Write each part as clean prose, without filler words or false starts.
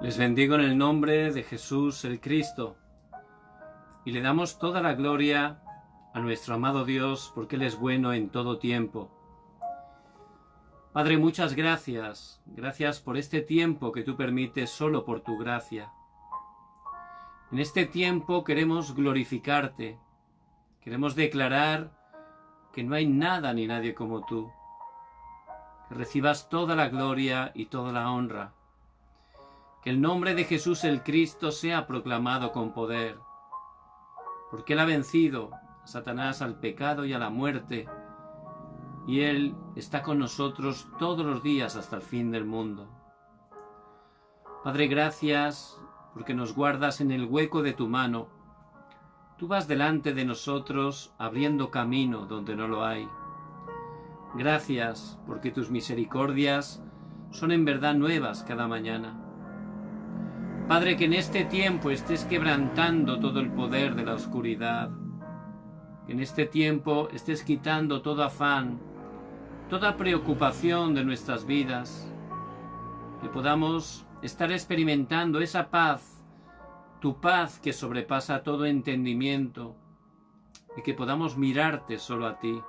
Les bendigo en el nombre de Jesús el Cristo y le damos toda la gloria a nuestro amado Dios porque Él es bueno en todo tiempo. Padre, muchas gracias. Gracias por este tiempo que tú permites solo por tu gracia. En este tiempo queremos glorificarte. Queremos declarar que no hay nada ni nadie como tú. Que recibas toda la gloria y toda la honra. Que el nombre de Jesús el Cristo sea proclamado con poder. Porque Él ha vencido a Satanás, al pecado y a la muerte. Y Él está con nosotros todos los días hasta el fin del mundo. Padre, gracias porque nos guardas en el hueco de tu mano. Tú vas delante de nosotros abriendo camino donde no lo hay. Gracias porque tus misericordias son en verdad nuevas cada mañana. Padre, que en este tiempo estés quebrantando todo el poder de la oscuridad. Que en este tiempo estés quitando todo afán, toda preocupación de nuestras vidas. Que podamos estar experimentando esa paz, tu paz que sobrepasa todo entendimiento. Y que podamos mirarte solo a ti.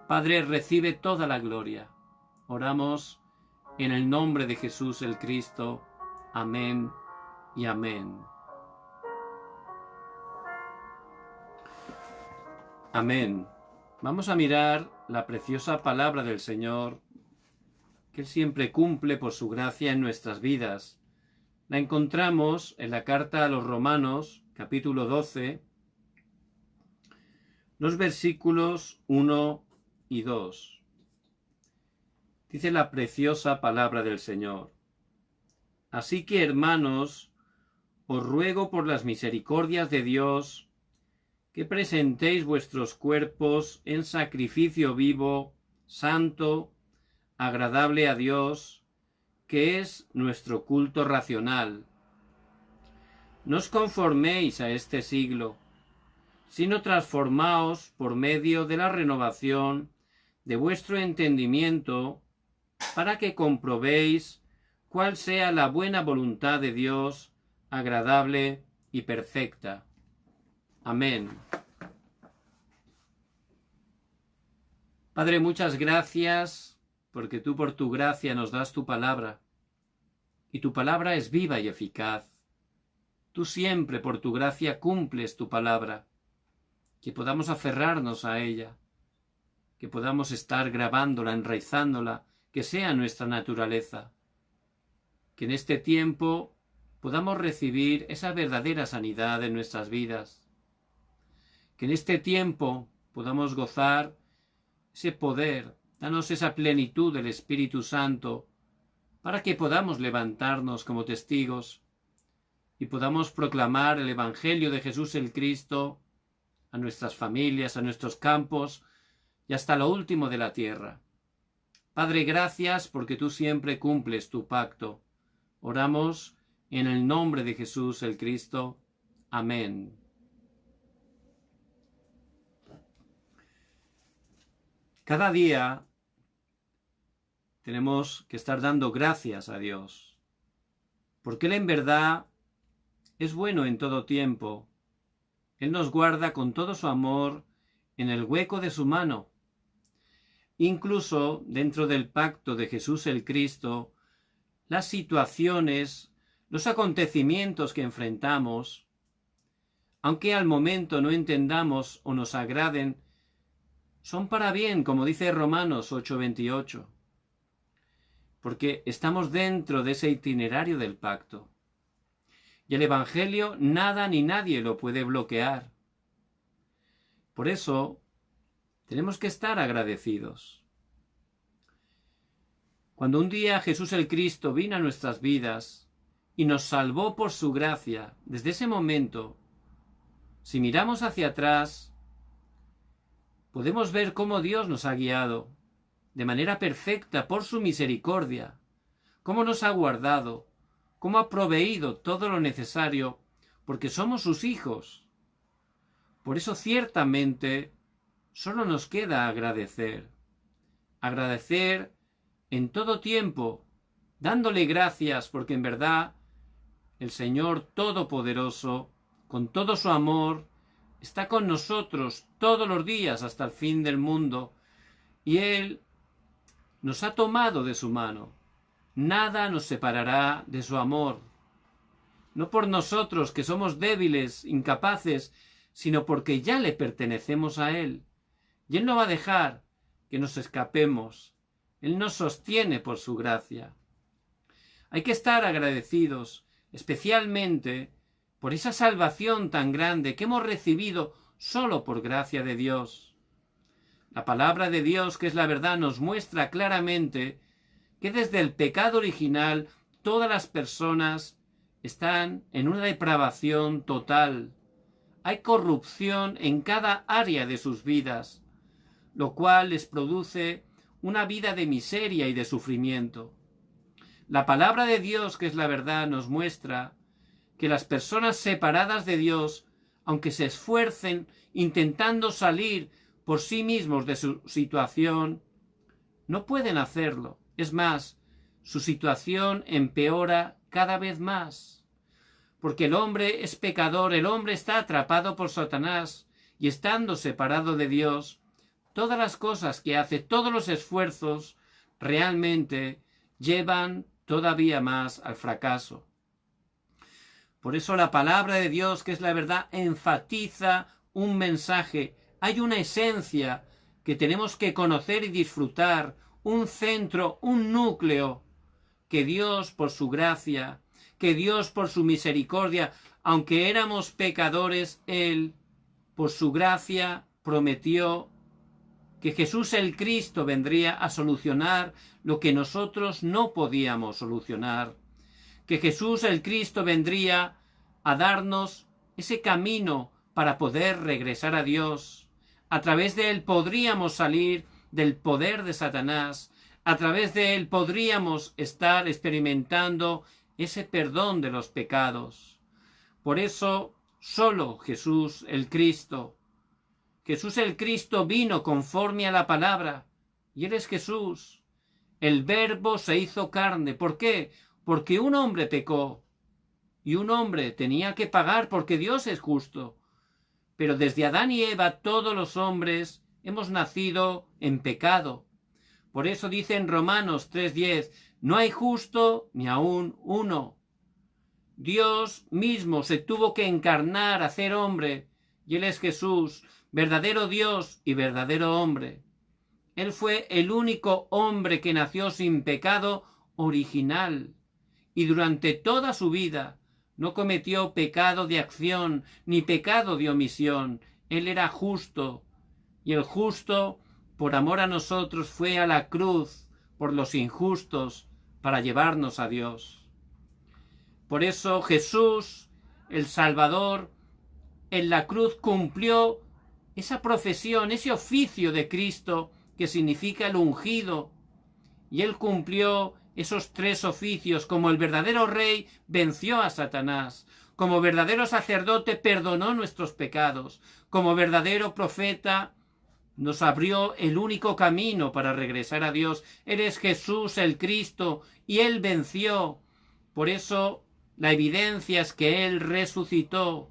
Padre, recibe toda la gloria. Oramos en el nombre de Jesús el Cristo. Amén y amén. Amén. Vamos a mirar la preciosa palabra del Señor, que Él siempre cumple por su gracia en nuestras vidas. La encontramos en la carta a los Romanos, capítulo 12, los versículos 1 y 2. Dice la preciosa palabra del Señor. Así que, hermanos, os ruego por las misericordias de Dios que presentéis vuestros cuerpos en sacrificio vivo, santo, agradable a Dios, que es nuestro culto racional. No os conforméis a este siglo, sino transformaos por medio de la renovación de vuestro entendimiento, para que comprobéis cuál sea la buena voluntad de Dios, agradable y perfecta. Amén. Padre, muchas gracias, porque tú por tu gracia nos das tu palabra, y tu palabra es viva y eficaz. Tú siempre por tu gracia cumples tu palabra, que podamos aferrarnos a ella, que podamos estar grabándola, enraizándola, que sea nuestra naturaleza. Que en este tiempo podamos recibir esa verdadera sanidad en nuestras vidas. Que en este tiempo podamos gozar ese poder, danos esa plenitud del Espíritu Santo, para que podamos levantarnos como testigos y podamos proclamar el Evangelio de Jesús el Cristo a nuestras familias, a nuestros campos y hasta lo último de la tierra. Padre, gracias porque tú siempre cumples tu pacto. Oramos en el nombre de Jesús el Cristo. Amén. Cada día tenemos que estar dando gracias a Dios, porque Él en verdad es bueno en todo tiempo. Él nos guarda con todo su amor en el hueco de su mano. Incluso dentro del pacto de Jesús el Cristo, las situaciones, los acontecimientos que enfrentamos, aunque al momento no entendamos o nos agraden, son para bien, como dice Romanos 8:28, porque estamos dentro de ese itinerario del pacto. Y el Evangelio nada ni nadie lo puede bloquear. Por eso tenemos que estar agradecidos. Cuando un día Jesús el Cristo vino a nuestras vidas y nos salvó por su gracia, desde ese momento, si miramos hacia atrás, podemos ver cómo Dios nos ha guiado de manera perfecta por su misericordia, cómo nos ha guardado, cómo ha proveído todo lo necesario, porque somos sus hijos. Por eso ciertamente solo nos queda agradecer. Agradecer en todo tiempo, dándole gracias porque en verdad el Señor Todopoderoso, con todo su amor, está con nosotros todos los días hasta el fin del mundo, y Él nos ha tomado de su mano. Nada nos separará de su amor. No por nosotros, que somos débiles, incapaces, sino porque ya le pertenecemos a Él. Y Él no va a dejar que nos escapemos. Él nos sostiene por su gracia. Hay que estar agradecidos, especialmente por esa salvación tan grande que hemos recibido solo por gracia de Dios. La palabra de Dios, que es la verdad, nos muestra claramente que desde el pecado original todas las personas están en una depravación total. Hay corrupción en cada área de sus vidas, lo cual les produce una vida de miseria y de sufrimiento. La palabra de Dios, que es la verdad, nos muestra que las personas separadas de Dios, aunque se esfuercen intentando salir por sí mismos de su situación, no pueden hacerlo. Es más, su situación empeora cada vez más. Porque el hombre es pecador, el hombre está atrapado por Satanás, y estando separado de Dios, todas las cosas que hace, todos los esfuerzos, realmente llevan todavía más al fracaso. Por eso la palabra de Dios, que es la verdad, enfatiza un mensaje. Hay una esencia que tenemos que conocer y disfrutar, un centro, un núcleo, que Dios por su gracia, que Dios por su misericordia, aunque éramos pecadores, Él, por su gracia, prometió que Jesús el Cristo vendría a solucionar lo que nosotros no podíamos solucionar, que Jesús el Cristo vendría a darnos ese camino para poder regresar a Dios. A través de Él podríamos salir del poder de Satanás, a través de Él podríamos estar experimentando ese perdón de los pecados. Por eso, solo Jesús el Cristo vino conforme a la palabra, y Él es Jesús. El Verbo se hizo carne. ¿Por qué? Porque un hombre pecó, y un hombre tenía que pagar porque Dios es justo. Pero desde Adán y Eva todos los hombres hemos nacido en pecado. Por eso dice en Romanos 3:10, no hay justo ni aún uno. Dios mismo se tuvo que encarnar, hacer hombre, y Él es Jesús, verdadero Dios y verdadero hombre. Él fue el único hombre que nació sin pecado original, y durante toda su vida no cometió pecado de acción ni pecado de omisión. Él era justo, y el justo, por amor a nosotros, fue a la cruz por los injustos para llevarnos a Dios. Por eso Jesús, el Salvador, en la cruz cumplió esa profesión, ese oficio de Cristo que significa el ungido, y Él cumplió esos tres oficios. Como el verdadero Rey venció a Satanás, como verdadero sacerdote perdonó nuestros pecados, como verdadero profeta nos abrió el único camino para regresar a Dios. Él es Jesús el Cristo, y Él venció. Por eso la evidencia es que Él resucitó.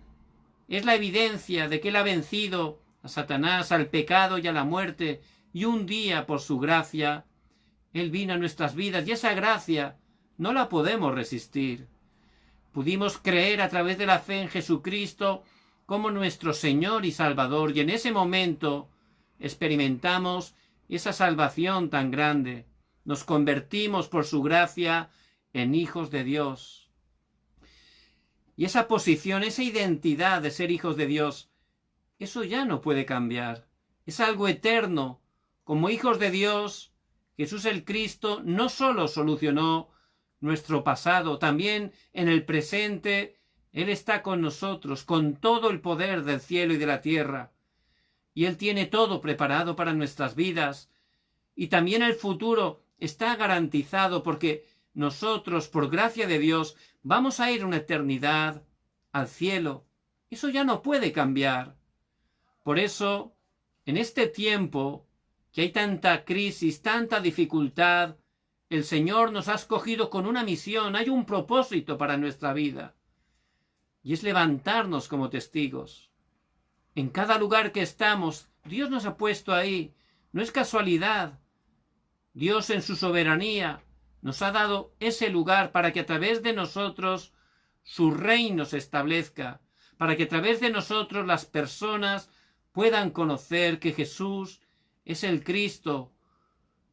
Es la evidencia de que Él ha vencido a Satanás, al pecado y a la muerte, y un día, por su gracia, Él vino a nuestras vidas, y esa gracia no la podemos resistir. Pudimos creer a través de la fe en Jesucristo como nuestro Señor y Salvador, y en ese momento experimentamos esa salvación tan grande. Nos convertimos por su gracia en hijos de Dios. Y esa posición, esa identidad de ser hijos de Dios, eso ya no puede cambiar. Es algo eterno. Como hijos de Dios, Jesús el Cristo no solo solucionó nuestro pasado, también en el presente Él está con nosotros, con todo el poder del cielo y de la tierra. Y Él tiene todo preparado para nuestras vidas. Y también el futuro está garantizado, porque nosotros, por gracia de Dios, vamos a ir una eternidad al cielo. Eso ya no puede cambiar. Por eso, en este tiempo que hay tanta crisis, tanta dificultad, el Señor nos ha escogido con una misión, hay un propósito para nuestra vida, y es levantarnos como testigos. En cada lugar que estamos, Dios nos ha puesto ahí, no es casualidad. Dios en su soberanía nos ha dado ese lugar para que a través de nosotros su reino se establezca, para que a través de nosotros las personas puedan conocer que Jesús es el Cristo,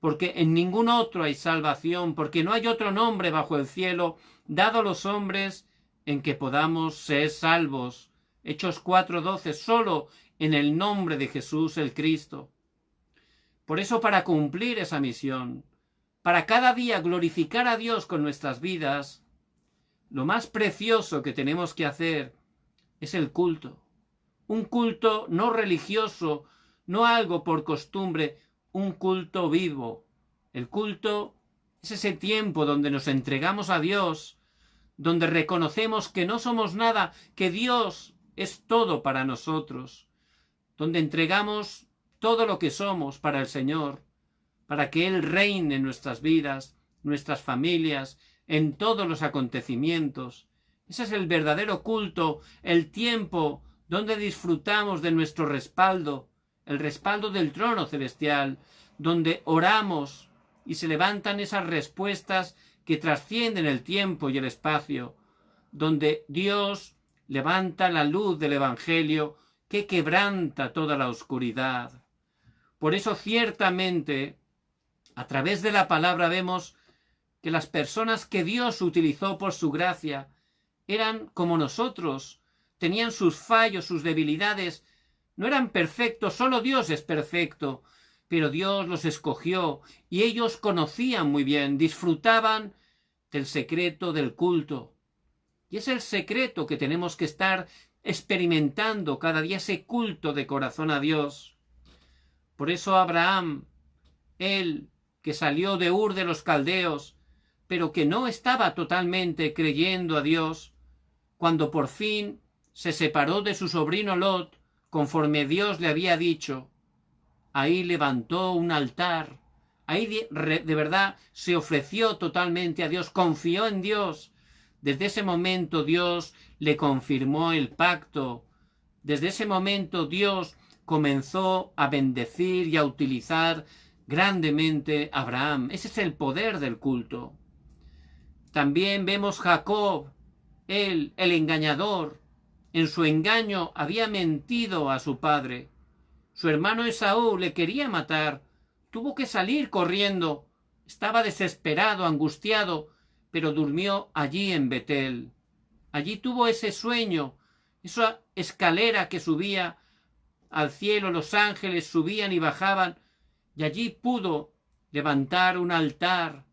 porque en ningún otro hay salvación, porque no hay otro nombre bajo el cielo dado a los hombres en que podamos ser salvos. Hechos 4:12, solo en el nombre de Jesús el Cristo. Por eso, para cumplir esa misión, para cada día glorificar a Dios con nuestras vidas, lo más precioso que tenemos que hacer es el culto. Un culto no religioso, no algo por costumbre, un culto vivo. El culto es ese tiempo donde nos entregamos a Dios, donde reconocemos que no somos nada, que Dios es todo para nosotros, donde entregamos todo lo que somos para el Señor, para que Él reine en nuestras vidas, nuestras familias, en todos los acontecimientos. Ese es el verdadero culto, el tiempo donde disfrutamos de nuestro respaldo, el respaldo del trono celestial, donde oramos y se levantan esas respuestas que trascienden el tiempo y el espacio, donde Dios levanta la luz del Evangelio que quebranta toda la oscuridad. Por eso ciertamente, a través de la palabra vemos que las personas que Dios utilizó por su gracia eran como nosotros, tenían sus fallos, sus debilidades, no eran perfectos, solo Dios es perfecto, pero Dios los escogió y ellos conocían muy bien, disfrutaban del secreto del culto. Y es el secreto que tenemos que estar experimentando cada día, ese culto de corazón a Dios. Por eso Abraham, él que salió de Ur de los Caldeos, pero que no estaba totalmente creyendo a Dios, cuando por fin se separó de su sobrino Lot, conforme Dios le había dicho, ahí levantó un altar, ahí de verdad se ofreció totalmente a Dios, confió en Dios. Desde ese momento Dios le confirmó el pacto. Desde ese momento Dios comenzó a bendecir y a utilizar grandemente a Abraham. Ese es el poder del culto. También vemos Jacob, él, el engañador. En su engaño había mentido a su padre. Su hermano Esaú le quería matar. Tuvo que salir corriendo. Estaba desesperado, angustiado, pero durmió allí en Betel. Allí tuvo ese sueño, esa escalera que subía al cielo, los ángeles subían y bajaban, y allí pudo levantar un altar.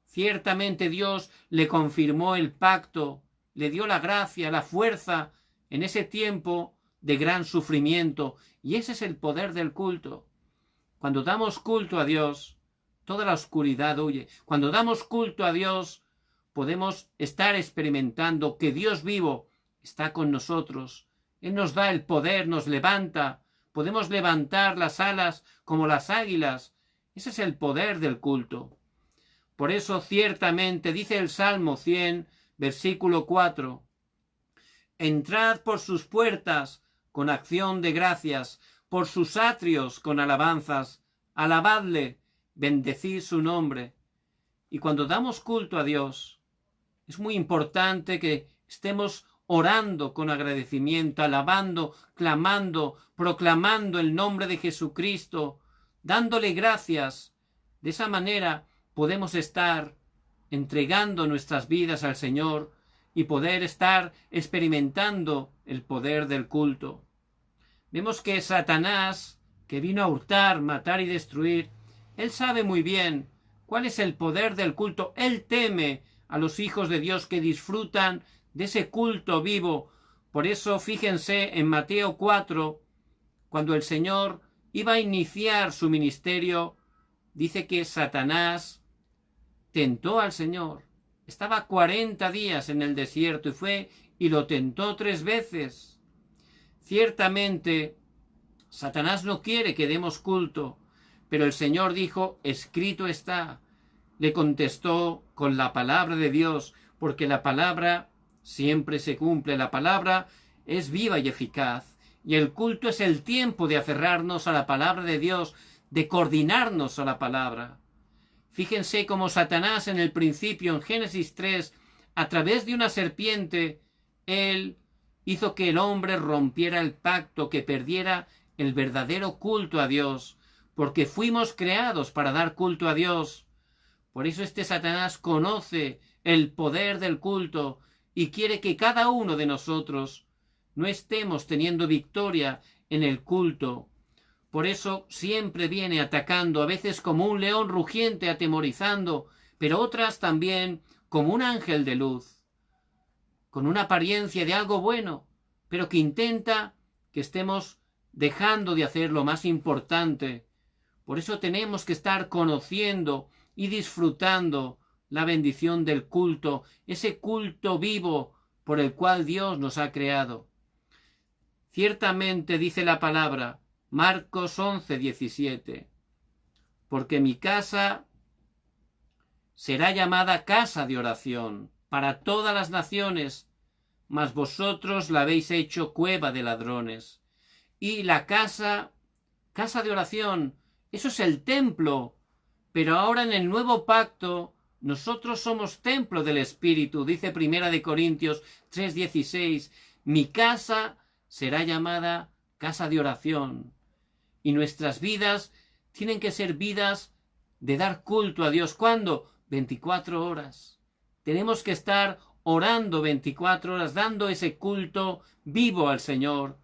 Ciertamente Dios le confirmó el pacto, le dio la gracia, la fuerza en ese tiempo de gran sufrimiento, y ese es el poder del culto. Cuando damos culto a Dios, toda la oscuridad huye. Cuando damos culto a Dios, podemos estar experimentando que Dios vivo está con nosotros. Él nos da el poder, nos levanta. Podemos levantar las alas como las águilas. Ese es el poder del culto. Por eso ciertamente dice el Salmo 100, versículo 4, entrad por sus puertas con acción de gracias, por sus atrios con alabanzas, alabadle, bendecid su nombre. Y cuando damos culto a Dios, es muy importante que estemos orando con agradecimiento, alabando, clamando, proclamando el nombre de Jesucristo, dándole gracias. De esa manera podemos estar entregando nuestras vidas al Señor y poder estar experimentando el poder del culto. Vemos que Satanás, que vino a hurtar, matar y destruir, él sabe muy bien cuál es el poder del culto. Él teme a los hijos de Dios que disfrutan de ese culto vivo. Por eso fíjense en Mateo 4, cuando el Señor iba a iniciar su ministerio, dice que Satanás tentó al Señor. Estaba 40 días en el desierto y fue y lo tentó 3 veces. Ciertamente, Satanás no quiere que demos culto, pero el Señor dijo, escrito está, le contestó con la palabra de Dios, porque la palabra siempre se cumple, la palabra es viva y eficaz, y el culto es el tiempo de aferrarnos a la palabra de Dios, de coordinarnos a la palabra. Fíjense cómo Satanás en el principio, en Génesis 3, a través de una serpiente, él hizo que el hombre rompiera el pacto, que perdiera el verdadero culto a Dios, porque fuimos creados para dar culto a Dios. Por eso este Satanás conoce el poder del culto y quiere que cada uno de nosotros no estemos teniendo victoria en el culto. Por eso siempre viene atacando, a veces como un león rugiente atemorizando, pero otras también como un ángel de luz, con una apariencia de algo bueno, pero que intenta que estemos dejando de hacer lo más importante. Por eso tenemos que estar conociendo y disfrutando la bendición del culto, ese culto vivo por el cual Dios nos ha creado. Ciertamente dice la palabra, Marcos 11:17, porque mi casa será llamada casa de oración para todas las naciones, mas vosotros la habéis hecho cueva de ladrones. Y la casa de oración, eso es el templo, pero ahora en el nuevo pacto nosotros somos templo del Espíritu, dice 1 Corintios 3:16, mi casa será llamada casa de oración. Y nuestras vidas tienen que ser vidas de dar culto a Dios. ¿Cuándo? 24 horas. Tenemos que estar orando 24 horas, dando ese culto vivo al Señor,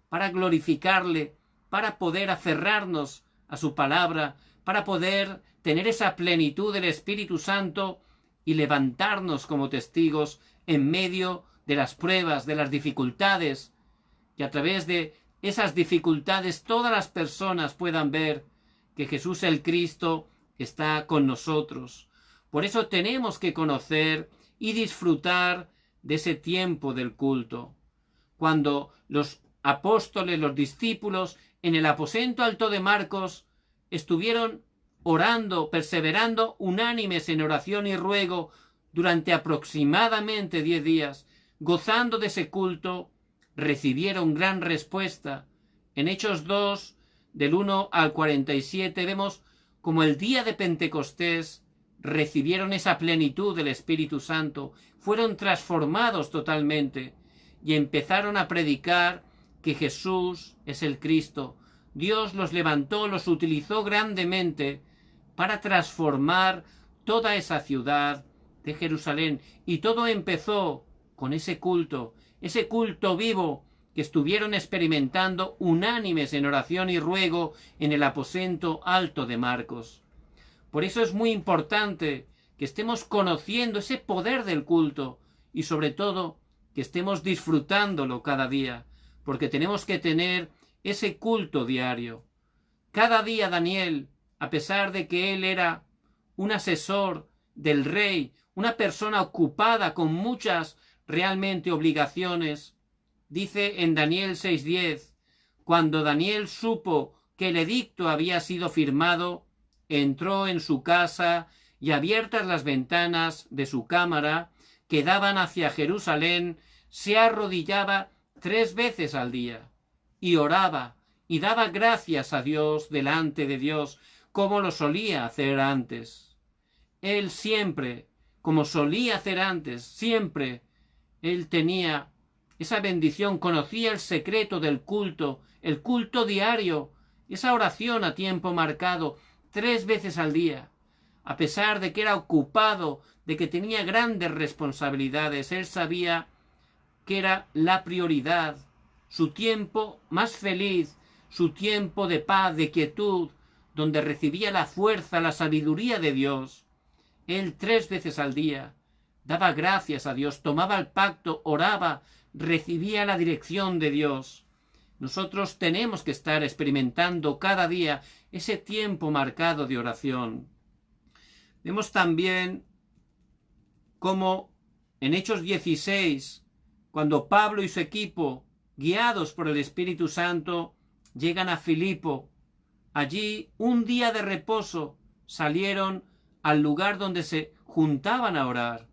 para glorificarle, para poder aferrarnos a su palabra, para poder tener esa plenitud del Espíritu Santo y levantarnos como testigos en medio de las pruebas, de las dificultades, y a través de esas dificultades todas las personas puedan ver que Jesús el Cristo está con nosotros. Por eso tenemos que conocer y disfrutar de ese tiempo del culto. Cuando los apóstoles, los discípulos, en el aposento alto de Marcos, estuvieron orando, perseverando unánimes en oración y ruego durante aproximadamente 10 días, gozando de ese culto, recibieron gran respuesta. En Hechos 2, del 1 al 47, vemos como el día de Pentecostés recibieron esa plenitud del Espíritu Santo, fueron transformados totalmente y empezaron a predicar que Jesús es el Cristo. Dios los levantó, los utilizó grandemente para transformar toda esa ciudad de Jerusalén. Y todo empezó con ese culto vivo que estuvieron experimentando unánimes en oración y ruego en el aposento alto de Marcos. Por eso es muy importante que estemos conociendo ese poder del culto y sobre todo que estemos disfrutándolo cada día, porque tenemos que tener ese culto diario. Cada día Daniel, a pesar de que él era un asesor del rey, una persona ocupada con muchas realmente obligaciones, dice en Daniel 6:10, cuando Daniel supo que el edicto había sido firmado, entró en su casa y abiertas las ventanas de su cámara que daban hacia Jerusalén, se arrodillaba 3 veces al día y oraba y daba gracias a Dios delante de Dios, como lo solía hacer antes. Él siempre, como solía hacer antes, siempre él tenía esa bendición, conocía el secreto del culto, el culto diario, esa oración a tiempo marcado, 3 veces al día. A pesar de que era ocupado, de que tenía grandes responsabilidades, él sabía que era la prioridad, su tiempo más feliz, su tiempo de paz, de quietud, donde recibía la fuerza, la sabiduría de Dios. Él 3 veces al día daba gracias a Dios, tomaba el pacto, oraba, recibía la dirección de Dios. Nosotros tenemos que estar experimentando cada día ese tiempo marcado de oración. Vemos también cómo en Hechos 16, cuando Pablo y su equipo, guiados por el Espíritu Santo, llegan a Filipo, allí un día de reposo salieron al lugar donde se juntaban a orar.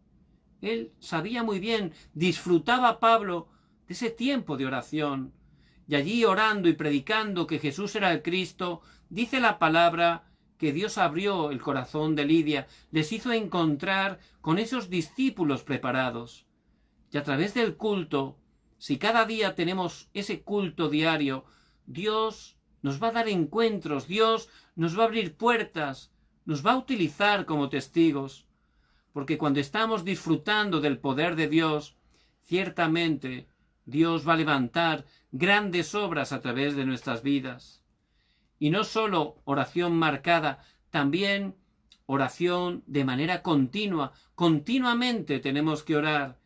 Él sabía muy bien, disfrutaba Pablo de ese tiempo de oración. Y allí orando y predicando que Jesús era el Cristo, dice la palabra que Dios abrió el corazón de Lidia, les hizo encontrar con esos discípulos preparados. Y a través del culto, si cada día tenemos ese culto diario, Dios nos va a dar encuentros, Dios nos va a abrir puertas, nos va a utilizar como testigos, porque cuando estamos disfrutando del poder de Dios, ciertamente Dios va a levantar grandes obras a través de nuestras vidas. Y no solo oración marcada, también oración de manera continua. Continuamente tenemos que orar.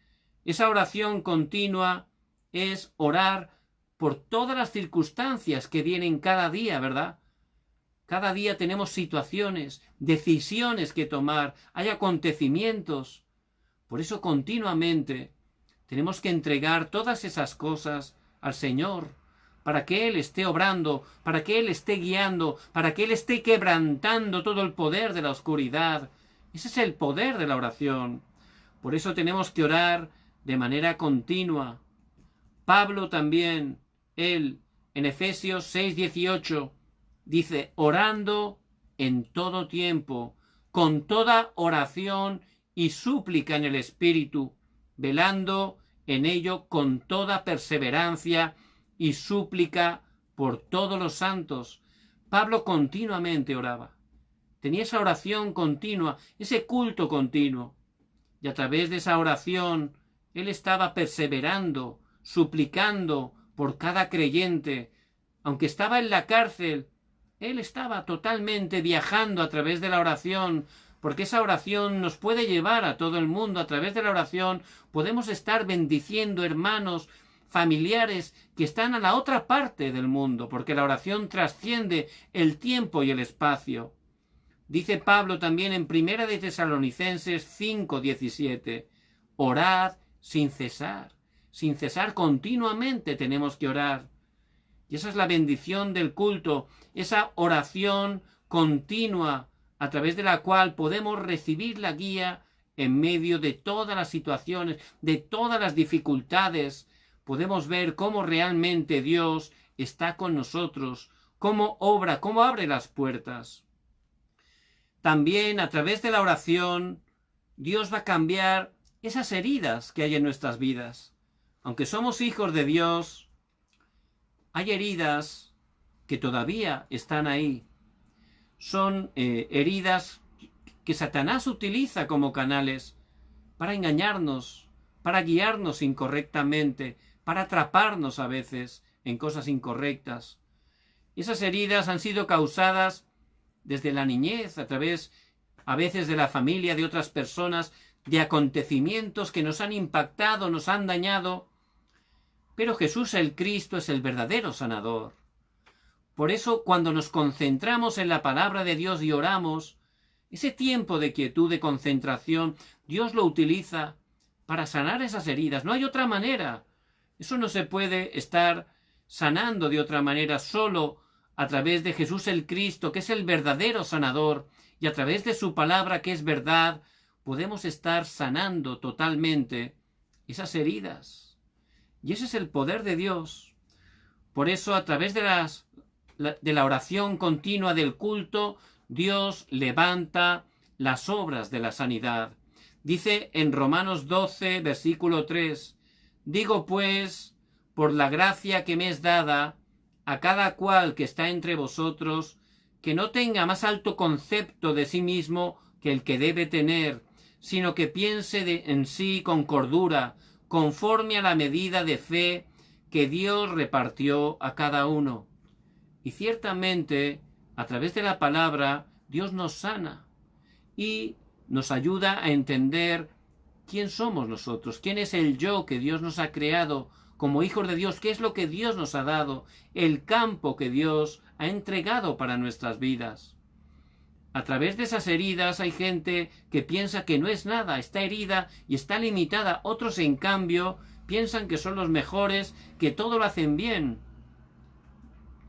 Esa oración continua es orar por todas las circunstancias que vienen cada día, ¿verdad? Cada día tenemos situaciones, decisiones que tomar, hay acontecimientos. Por eso continuamente tenemos que entregar todas esas cosas al Señor, para que Él esté obrando, para que Él esté guiando, para que Él esté quebrantando todo el poder de la oscuridad. Ese es el poder de la oración. Por eso tenemos que orar de manera continua. Pablo también, él, en Efesios 6:18, dice, orando en todo tiempo, con toda oración y súplica en el Espíritu, velando en ello con toda perseverancia y súplica por todos los santos. Pablo continuamente oraba. Tenía esa oración continua, ese culto continuo. Y a través de esa oración, él estaba perseverando, suplicando por cada creyente. Aunque estaba en la cárcel, él estaba totalmente viajando a través de la oración, porque esa oración nos puede llevar a todo el mundo. A través de la oración podemos estar bendiciendo hermanos, familiares que están a la otra parte del mundo, porque la oración trasciende el tiempo y el espacio. Dice Pablo también en 1 de Tesalonicenses 5:17, orad sin cesar. Sin cesar continuamente tenemos que orar. Y esa es la bendición del culto, esa oración continua a través de la cual podemos recibir la guía en medio de todas las situaciones, de todas las dificultades. Podemos ver cómo realmente Dios está con nosotros, cómo obra, cómo abre las puertas. También a través de la oración, Dios va a cambiar esas heridas que hay en nuestras vidas. Aunque somos hijos de Dios, hay heridas que todavía están ahí. Son heridas que Satanás utiliza como canales para engañarnos, para guiarnos incorrectamente, para atraparnos a veces en cosas incorrectas. Esas heridas han sido causadas desde la niñez, a través a veces de la familia, de otras personas, de acontecimientos que nos han impactado, nos han dañado. Pero Jesús el Cristo es el verdadero sanador. Por eso, cuando nos concentramos en la palabra de Dios y oramos, ese tiempo de quietud, de concentración, Dios lo utiliza para sanar esas heridas. No hay otra manera. Eso no se puede estar sanando de otra manera, solo a través de Jesús el Cristo, que es el verdadero sanador, y a través de su palabra, que es verdad, podemos estar sanando totalmente esas heridas. Y ese es el poder de Dios. Por eso, a través de la oración continua del culto, Dios levanta las obras de la sanidad. Dice en Romanos 12, versículo 3, digo pues, por la gracia que me es dada, a cada cual que está entre vosotros, que no tenga más alto concepto de sí mismo que el que debe tener, sino que piense en sí con cordura, conforme a la medida de fe que Dios repartió a cada uno. Y ciertamente, a través de la palabra, Dios nos sana y nos ayuda a entender quién somos nosotros, quién es el yo que Dios nos ha creado como hijos de Dios, qué es lo que Dios nos ha dado, el campo que Dios ha entregado para nuestras vidas. A través de esas heridas hay gente que piensa que no es nada, está herida y está limitada. Otros, en cambio, piensan que son los mejores, que todo lo hacen bien.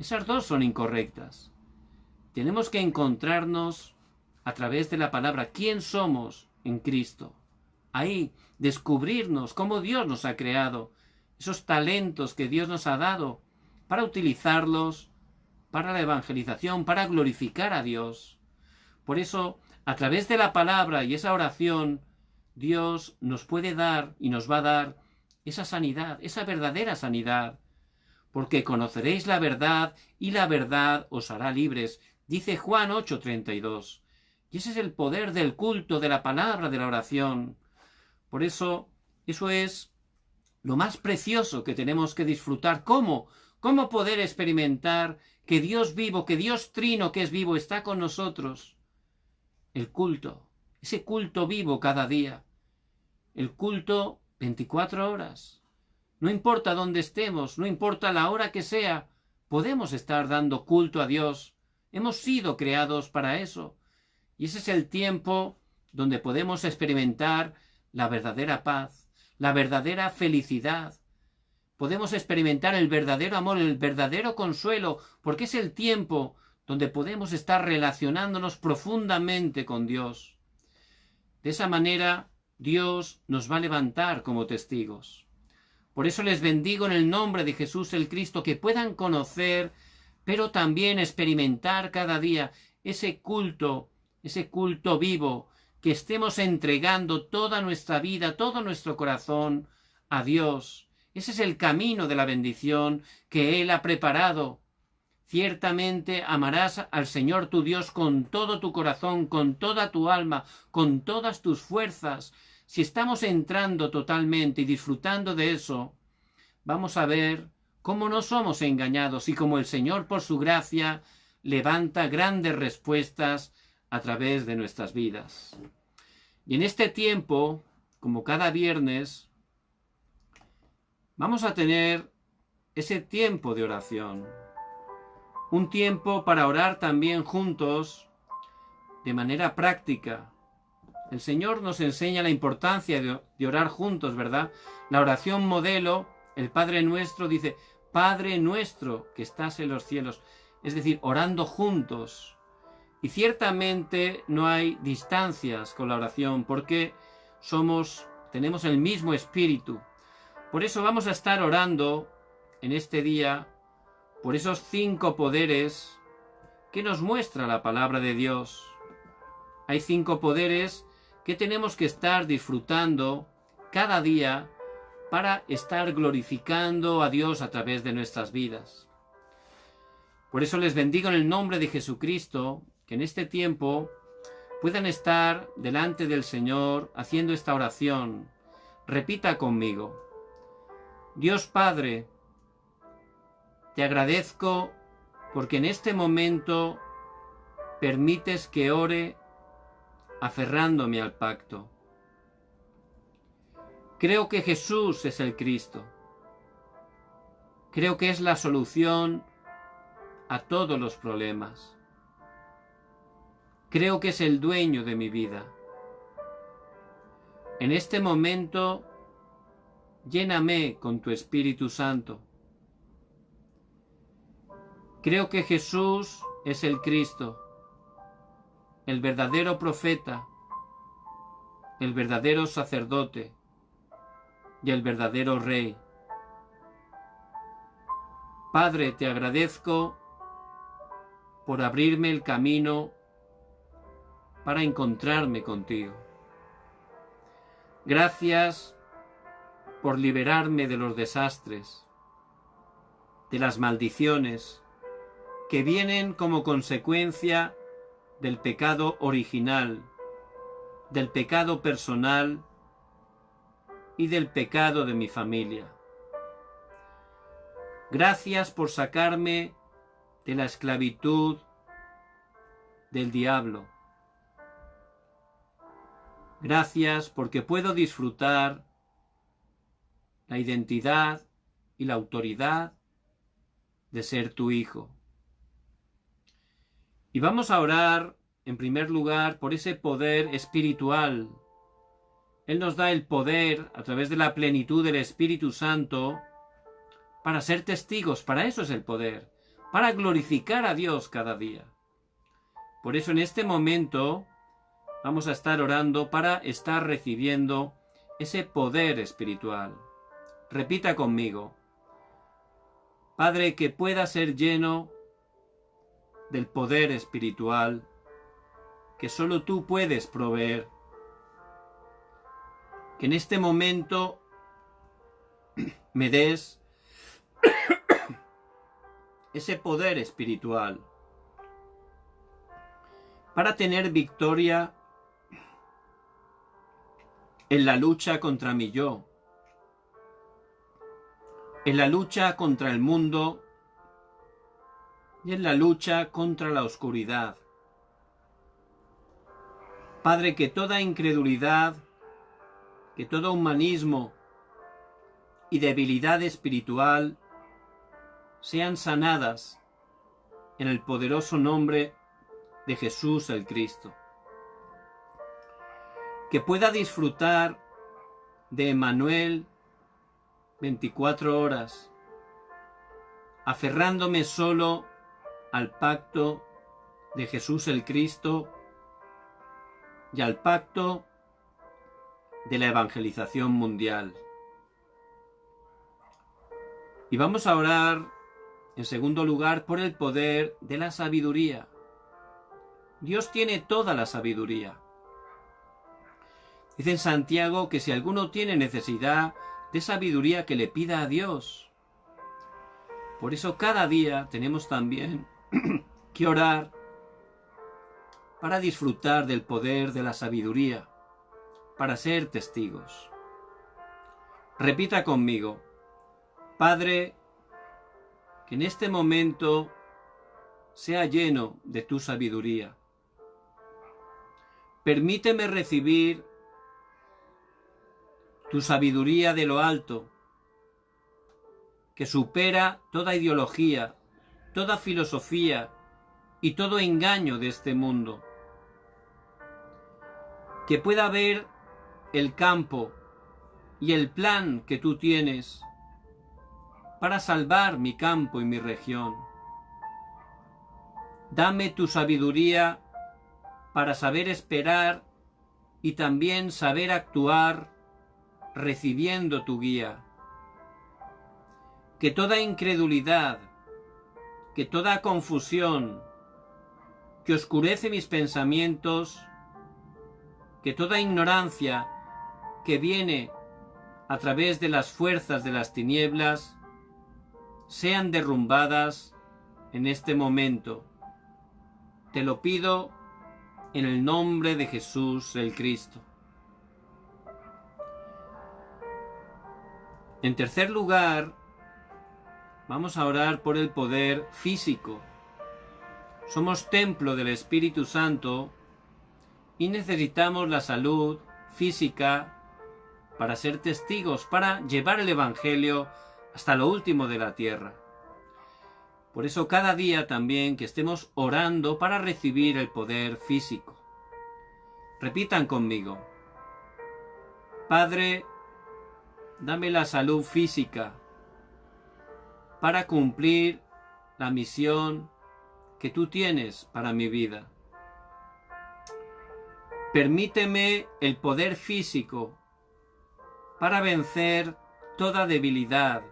Esas dos son incorrectas. Tenemos que encontrarnos a través de la palabra quién somos en Cristo. Ahí descubrirnos cómo Dios nos ha creado, esos talentos que Dios nos ha dado para utilizarlos para la evangelización, para glorificar a Dios. Por eso, a través de la palabra y esa oración, Dios nos puede dar y nos va a dar esa sanidad, esa verdadera sanidad, porque conoceréis la verdad y la verdad os hará libres, dice Juan 8:32. Y ese es el poder del culto, de la palabra, de la oración. Por eso, eso es lo más precioso que tenemos que disfrutar. ¿Cómo? ¿Cómo poder experimentar que Dios vivo, que Dios trino, que es vivo, está con nosotros? El culto, ese culto vivo cada día. El culto 24 horas. No importa dónde estemos, no importa la hora que sea, podemos estar dando culto a Dios. Hemos sido creados para eso. Y ese es el tiempo donde podemos experimentar la verdadera paz, la verdadera felicidad. Podemos experimentar el verdadero amor, el verdadero consuelo, porque es el tiempo donde podemos estar relacionándonos profundamente con Dios. De esa manera, Dios nos va a levantar como testigos. Por eso les bendigo en el nombre de Jesús el Cristo, que puedan conocer, pero también experimentar cada día ese culto vivo, que estemos entregando toda nuestra vida, todo nuestro corazón a Dios. Ese es el camino de la bendición que Él ha preparado. Ciertamente amarás al Señor tu Dios con todo tu corazón, con toda tu alma, con todas tus fuerzas. Si estamos entrando totalmente y disfrutando de eso, vamos a ver cómo no somos engañados y cómo el Señor, por su gracia, levanta grandes respuestas a través de nuestras vidas. Y en este tiempo, como cada viernes, vamos a tener ese tiempo de oración. Un tiempo para orar también juntos de manera práctica. El Señor nos enseña la importancia de orar juntos, ¿verdad? La oración modelo, el Padre Nuestro dice, Padre Nuestro que estás en los cielos. Es decir, orando juntos. Y ciertamente no hay distancias con la oración porque tenemos el mismo espíritu. Por eso vamos a estar orando en este día por esos 5 poderes que nos muestra la palabra de Dios. Hay 5 poderes que tenemos que estar disfrutando cada día para estar glorificando a Dios a través de nuestras vidas. Por eso les bendigo en el nombre de Jesucristo, que en este tiempo puedan estar delante del Señor haciendo esta oración. Repita conmigo. Dios Padre, te agradezco porque en este momento permites que ore aferrándome al pacto. Creo que Jesús es el Cristo. Creo que es la solución a todos los problemas. Creo que es el dueño de mi vida. En este momento, lléname con tu Espíritu Santo. Creo que Jesús es el Cristo, el verdadero profeta, el verdadero sacerdote y el verdadero Rey. Padre, te agradezco por abrirme el camino para encontrarme contigo. Gracias por liberarme de los desastres, de las maldiciones que vienen como consecuencia del pecado original, del pecado personal y del pecado de mi familia. Gracias por sacarme de la esclavitud del diablo. Gracias porque puedo disfrutar la identidad y la autoridad de ser tu hijo. Y vamos a orar en primer lugar por ese poder espiritual. Él nos da el poder a través de la plenitud del Espíritu Santo para ser testigos. Para eso es el poder, para glorificar a Dios cada día. Por eso en este momento vamos a estar orando para estar recibiendo ese poder espiritual. Repita conmigo: Padre, que pueda ser lleno del poder espiritual que solo tú puedes proveer. Que en este momento me des ese poder espiritual para tener victoria en la lucha contra mi yo, en la lucha contra el mundo y en la lucha contra la oscuridad. Padre, que toda incredulidad, que todo humanismo y debilidad espiritual sean sanadas en el poderoso nombre de Jesús el Cristo. Que pueda disfrutar de Emmanuel 24 horas, aferrándome solo al pacto de Jesús el Cristo y al pacto de la evangelización mundial. Y vamos a orar, en segundo lugar, por el poder de la sabiduría. Dios tiene toda la sabiduría. Dice en Santiago que si alguno tiene necesidad de sabiduría, que le pida a Dios. Por eso cada día tenemos también que orar para disfrutar del poder de la sabiduría, para ser testigos. Repita conmigo: Padre, que en este momento sea lleno de tu sabiduría. Permíteme recibir tu sabiduría de lo alto, que supera toda ideología, toda filosofía y todo engaño de este mundo. Que pueda ver el campo y el plan que tú tienes para salvar mi campo y mi región. Dame tu sabiduría para saber esperar y también saber actuar recibiendo tu guía. Que toda incredulidad, que toda confusión que oscurece mis pensamientos, que toda ignorancia que viene a través de las fuerzas de las tinieblas sean derrumbadas en este momento. Te lo pido en el nombre de Jesús el Cristo. En tercer lugar, vamos a orar por el poder físico. Somos templo del Espíritu Santo y necesitamos la salud física para ser testigos, para llevar el Evangelio hasta lo último de la tierra. Por eso cada día también que estemos orando para recibir el poder físico. Repitan conmigo: Padre, dame la salud física para cumplir la misión que tú tienes para mi vida. Permíteme el poder físico para vencer toda debilidad,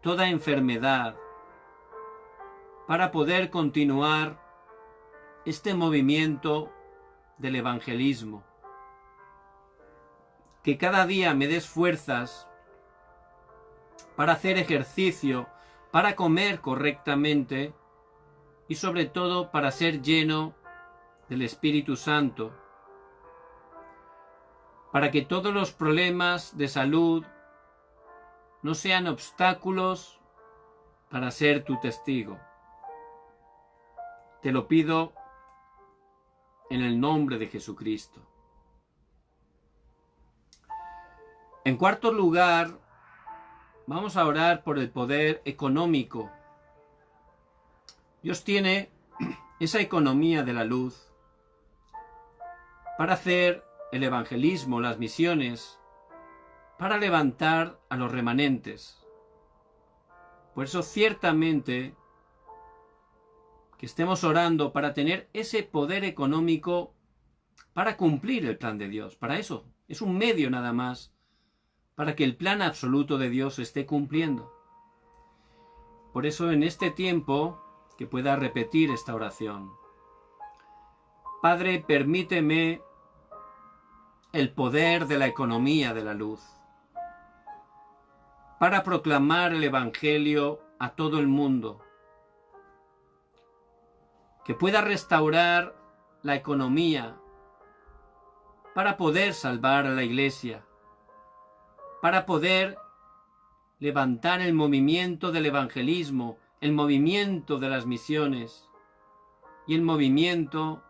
toda enfermedad, para poder continuar este movimiento del evangelismo. Que cada día me des fuerzas para hacer ejercicio, para comer correctamente y sobre todo para ser lleno del Espíritu Santo, para que todos los problemas de salud no sean obstáculos para ser tu testigo. Te lo pido en el nombre de Jesucristo. En cuarto lugar, vamos a orar por el poder económico. Dios tiene esa economía de la luz para hacer el evangelismo, las misiones, para levantar a los remanentes. Por eso ciertamente que estemos orando para tener ese poder económico para cumplir el plan de Dios. Para eso, es un medio nada más, para que el plan absoluto de Dios se esté cumpliendo. Por eso en este tiempo, que pueda repetir esta oración. Padre, permíteme el poder de la economía de la luz, para proclamar el Evangelio a todo el mundo, que pueda restaurar la economía para poder salvar a la Iglesia, para poder levantar el movimiento del evangelismo, el movimiento de las misiones y el movimiento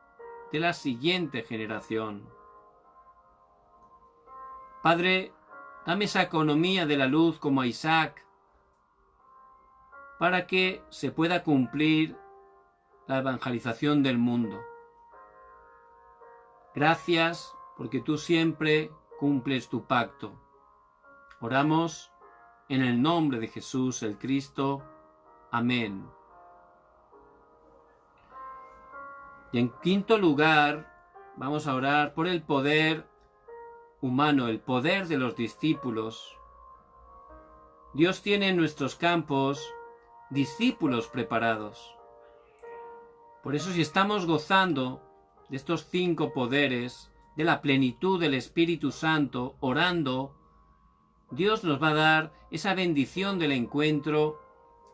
de la siguiente generación. Padre, dame esa economía de la luz como a Isaac, para que se pueda cumplir la evangelización del mundo. Gracias porque tú siempre cumples tu pacto. Oramos en el nombre de Jesús el Cristo. Amén. Y en quinto lugar, vamos a orar por el poder humano, el poder de los discípulos. Dios tiene en nuestros campos discípulos preparados. Por eso, si estamos gozando de estos 5 poderes, de la plenitud del Espíritu Santo, orando, Dios nos va a dar esa bendición del encuentro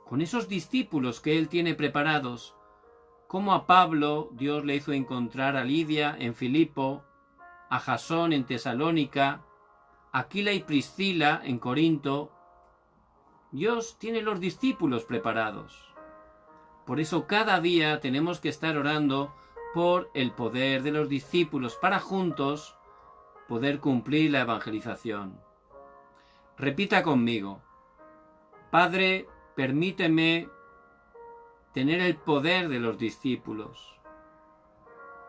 con esos discípulos que Él tiene preparados, como a Pablo Dios le hizo encontrar a Lidia en Filipo, a Jasón en Tesalónica, a Aquila y Priscila en Corinto. Dios tiene los discípulos preparados. Por eso cada día tenemos que estar orando por el poder de los discípulos para juntos poder cumplir la evangelización. Repita conmigo: Padre, permíteme tener el poder de los discípulos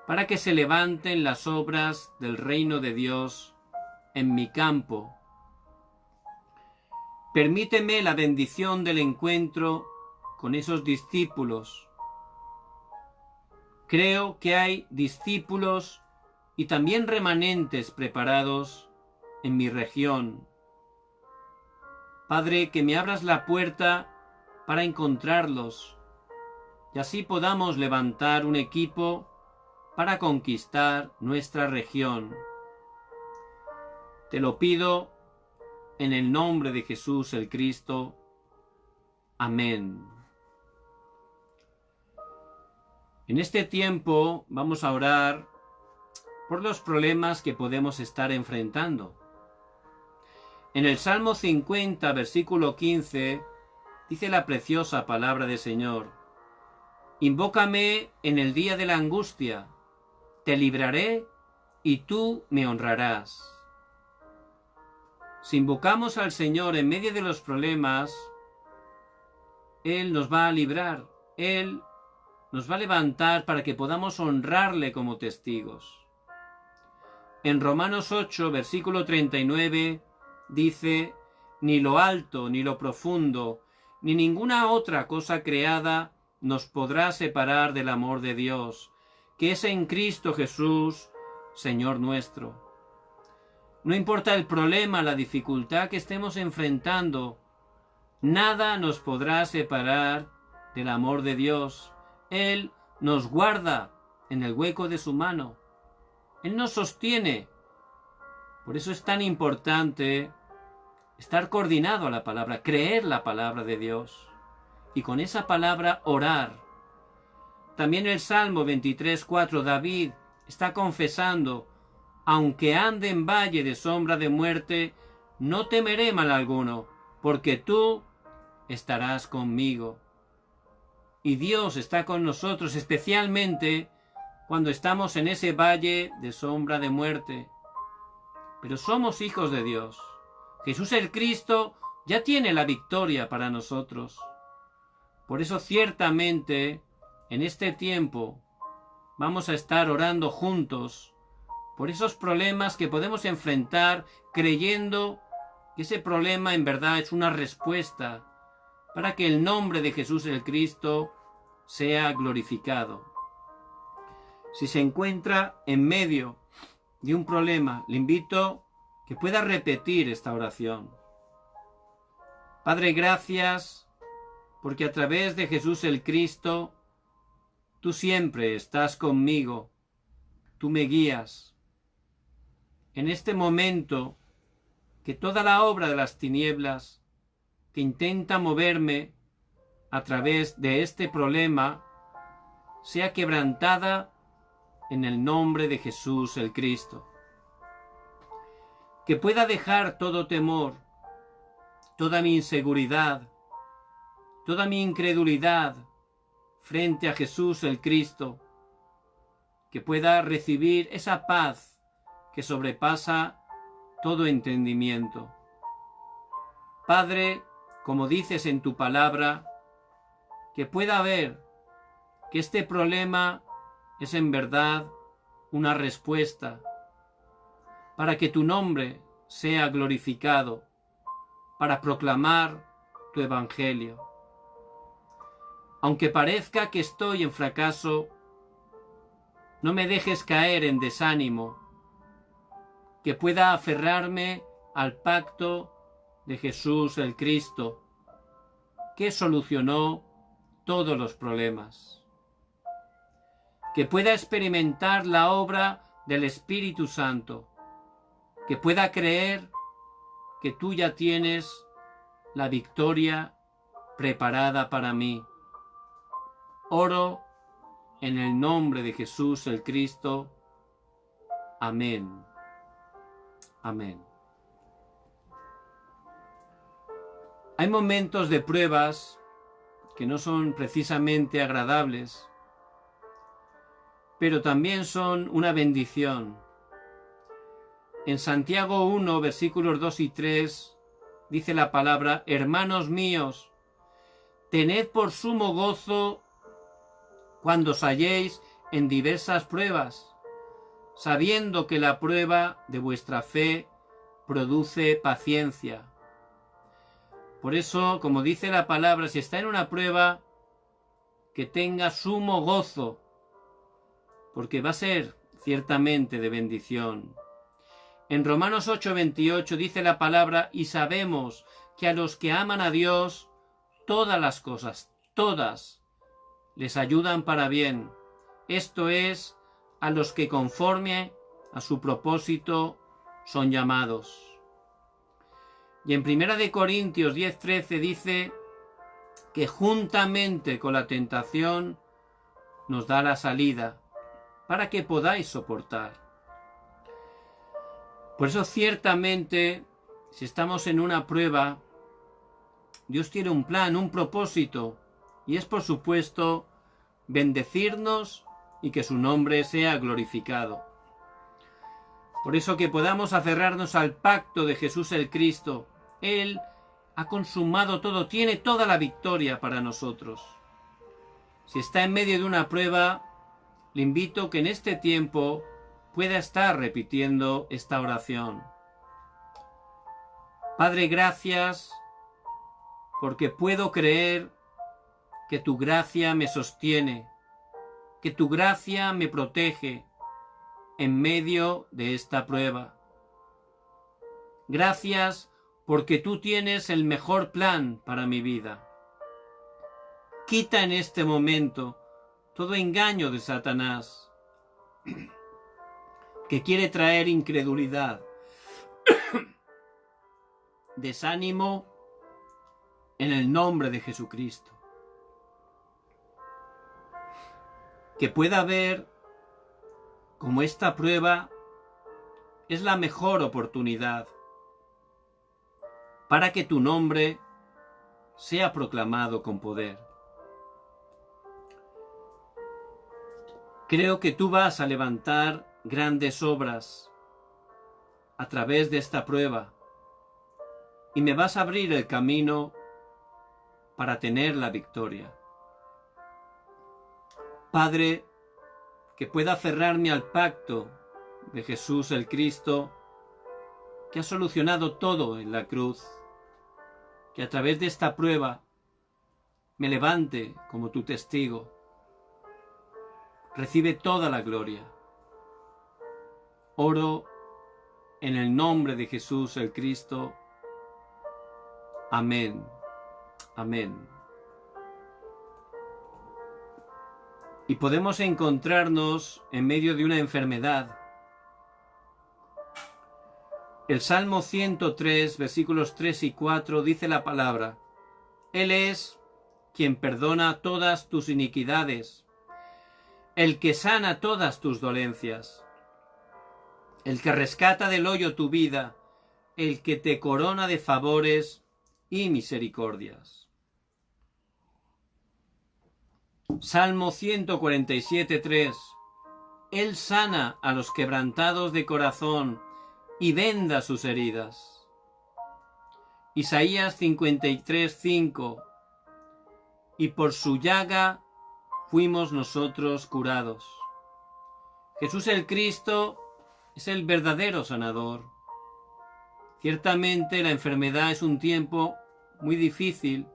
para que se levanten las obras del reino de Dios en mi campo. Permíteme la bendición del encuentro con esos discípulos. Creo que hay discípulos y también remanentes preparados en mi región. Padre, que me abras la puerta para encontrarlos y así podamos levantar un equipo para conquistar nuestra región. Te lo pido en el nombre de Jesús el Cristo. Amén. En este tiempo vamos a orar por los problemas que podemos estar enfrentando. En el Salmo 50, versículo 15, dice la preciosa palabra del Señor: Invócame en el día de la angustia, te libraré y tú me honrarás. Si invocamos al Señor en medio de los problemas, Él nos va a librar, Él nos va a levantar para que podamos honrarle como testigos. En Romanos 8, versículo 39, dice: Ni lo alto, ni lo profundo, ni ninguna otra cosa creada nos podrá separar del amor de Dios, que es en Cristo Jesús, Señor nuestro. No importa el problema, la dificultad que estemos enfrentando, nada nos podrá separar del amor de Dios. Él nos guarda en el hueco de su mano. Él nos sostiene. Por eso es tan importante estar coordinado a la palabra, creer la palabra de Dios y con esa palabra orar. También el Salmo 23:4, David está confesando: aunque ande en valle de sombra de muerte, no temeré mal alguno, porque tú estarás conmigo. Y Dios está con nosotros, especialmente cuando estamos en ese valle de sombra de muerte. Pero somos hijos de Dios. Jesús el Cristo ya tiene la victoria para nosotros. Por eso ciertamente en este tiempo vamos a estar orando juntos por esos problemas que podemos enfrentar, creyendo que ese problema en verdad es una respuesta para que el nombre de Jesús el Cristo sea glorificado. Si se encuentra en medio de un problema, le invito que pueda repetir esta oración. Padre, gracias porque a través de Jesús el Cristo, tú siempre estás conmigo, tú me guías. En este momento, que toda la obra de las tinieblas que intenta moverme a través de este problema sea quebrantada en el nombre de Jesús el Cristo. Que pueda dejar todo temor, toda mi inseguridad, toda mi incredulidad frente a Jesús el Cristo, que pueda recibir esa paz que sobrepasa todo entendimiento. Padre, como dices en tu palabra, que pueda ver que este problema es en verdad una respuesta para que tu nombre sea glorificado, para proclamar tu evangelio. Aunque parezca que estoy en fracaso, no me dejes caer en desánimo, que pueda aferrarme al pacto de Jesús el Cristo, que solucionó todos los problemas. Que pueda experimentar la obra del Espíritu Santo, que pueda creer que tú ya tienes la victoria preparada para mí. Oro en el nombre de Jesús el Cristo. Amén. Amén. Hay momentos de pruebas que no son precisamente agradables, pero también son una bendición. En Santiago 1, versículos 2 y 3, dice la palabra: hermanos míos, tened por sumo gozo cuando os halléis en diversas pruebas, sabiendo que la prueba de vuestra fe produce paciencia. Por eso, como dice la palabra, si está en una prueba, que tenga sumo gozo, porque va a ser ciertamente de bendición. En Romanos 8:28 dice la palabra: y sabemos que a los que aman a Dios, todas las cosas, todas, les ayudan para bien. Esto es, a los que conforme a su propósito son llamados. Y en 1 Corintios 10:13 dice que juntamente con la tentación nos da la salida para que podáis soportar. Por eso ciertamente, si estamos en una prueba, Dios tiene un plan, un propósito, y es por supuesto bendecirnos y que su nombre sea glorificado. Por eso que podamos aferrarnos al pacto de Jesús el Cristo. Él ha consumado todo, tiene toda la victoria para nosotros. Si está en medio de una prueba, le invito que en este tiempo pueda estar repitiendo esta oración. Padre, gracias porque puedo creer que tu gracia me sostiene, que tu gracia me protege en medio de esta prueba. Gracias porque tú tienes el mejor plan para mi vida. Quita en este momento todo engaño de Satanás que quiere traer incredulidad, desánimo, en el nombre de Jesucristo. Que pueda ver como esta prueba es la mejor oportunidad para que tu nombre sea proclamado con poder. Creo que tú vas a levantar grandes obras a través de esta prueba y me vas a abrir el camino para tener la victoria. Padre, que pueda aferrarme al pacto de Jesús el Cristo, que ha solucionado todo en la cruz, que a través de esta prueba me levante como tu testigo, recibe toda la gloria. Oro en el nombre de Jesús el Cristo. Amén. Amén. Y podemos encontrarnos en medio de una enfermedad. El Salmo 103, versículos 3 y 4 dice la palabra: Él es quien perdona todas tus iniquidades, el que sana todas tus dolencias, el que rescata del hoyo tu vida, el que te corona de favores y misericordias. Salmo 147, 3. Él sana a los quebrantados de corazón y venda sus heridas. Isaías 53, 5. Y por su llaga fuimos nosotros curados. Jesús el Cristo es el verdadero sanador. Ciertamente la enfermedad es un tiempo muy difícil,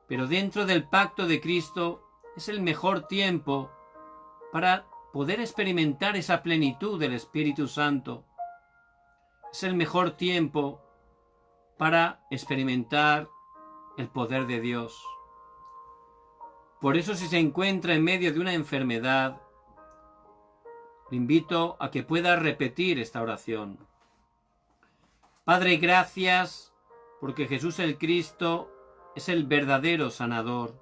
pero dentro del pacto de Cristo es el mejor tiempo para poder experimentar esa plenitud del Espíritu Santo. Es el mejor tiempo para experimentar el poder de Dios. Por eso, si se encuentra en medio de una enfermedad, le invito a que pueda repetir esta oración. Padre, gracias porque Jesús el Cristo es el verdadero sanador.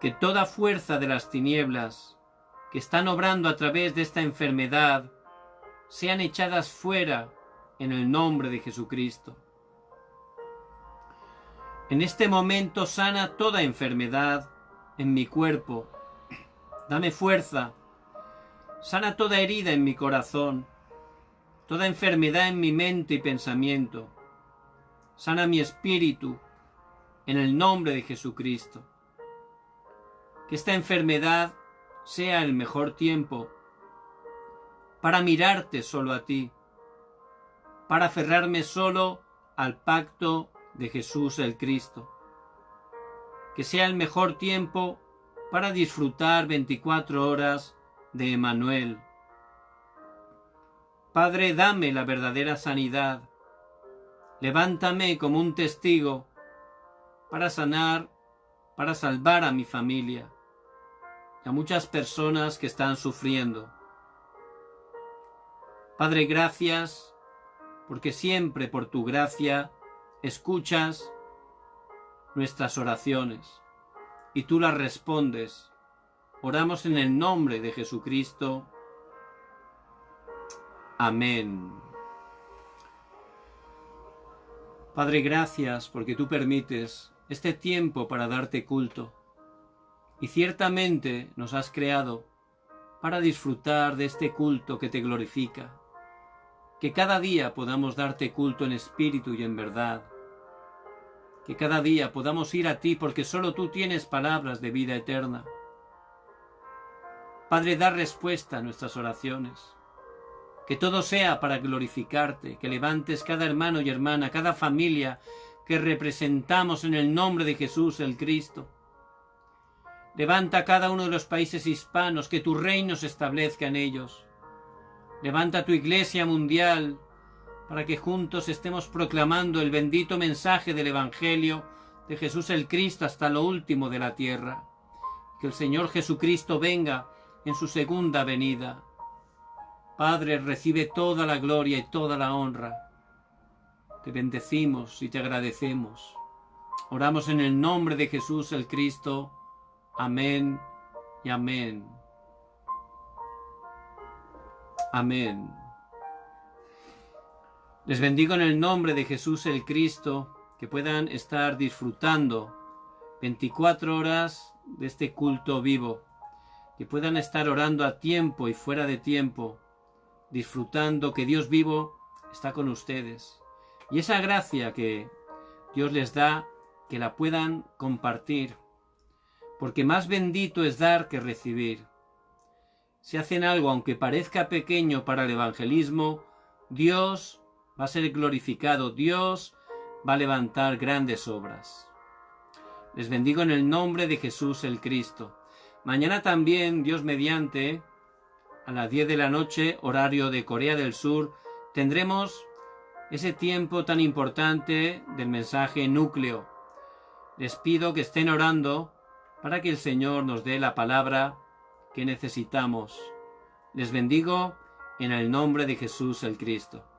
Que toda fuerza de las tinieblas que están obrando a través de esta enfermedad sean echadas fuera en el nombre de Jesucristo. En este momento sana toda enfermedad en mi cuerpo. Dame fuerza. Sana toda herida en mi corazón, toda enfermedad en mi mente y pensamiento. Sana mi espíritu en el nombre de Jesucristo. Que esta enfermedad sea el mejor tiempo para mirarte solo a ti, para aferrarme solo al pacto de Jesús el Cristo. Que sea el mejor tiempo para disfrutar 24 horas de Emmanuel. Padre, dame la verdadera sanidad. Levántame como un testigo para sanar, para salvar a mi familia y a muchas personas que están sufriendo. Padre, gracias porque siempre por tu gracia escuchas nuestras oraciones y tú las respondes. Oramos en el nombre de Jesucristo. Amén. Padre, gracias porque tú permites este tiempo para darte culto. Y ciertamente nos has creado para disfrutar de este culto que te glorifica. Que cada día podamos darte culto en espíritu y en verdad. Que cada día podamos ir a ti porque solo tú tienes palabras de vida eterna. Padre, da respuesta a nuestras oraciones. Que todo sea para glorificarte, que levantes cada hermano y hermana, cada familia que representamos en el nombre de Jesús el Cristo. Levanta cada uno de los países hispanos, que tu reino se establezca en ellos. Levanta tu iglesia mundial para que juntos estemos proclamando el bendito mensaje del Evangelio de Jesús el Cristo hasta lo último de la tierra. Que el Señor Jesucristo venga en su segunda venida. Padre, recibe toda la gloria y toda la honra. Te bendecimos y te agradecemos. Oramos en el nombre de Jesús el Cristo. Amén y amén. Amén. Les bendigo en el nombre de Jesús el Cristo, que puedan estar disfrutando 24 horas de este culto vivo, que puedan estar orando a tiempo y fuera de tiempo, disfrutando que Dios vivo está con ustedes. Y esa gracia que Dios les da, que la puedan compartir, porque más bendito es dar que recibir. Si hacen algo, aunque parezca pequeño para el evangelismo, Dios va a ser glorificado, Dios va a levantar grandes obras. Les bendigo en el nombre de Jesús el Cristo. Mañana también, Dios mediante, a las 10 de la noche, horario de Corea del Sur, tendremos ese tiempo tan importante del mensaje núcleo. Les pido que estén orando para que el Señor nos dé la palabra que necesitamos. Les bendigo en el nombre de Jesús el Cristo.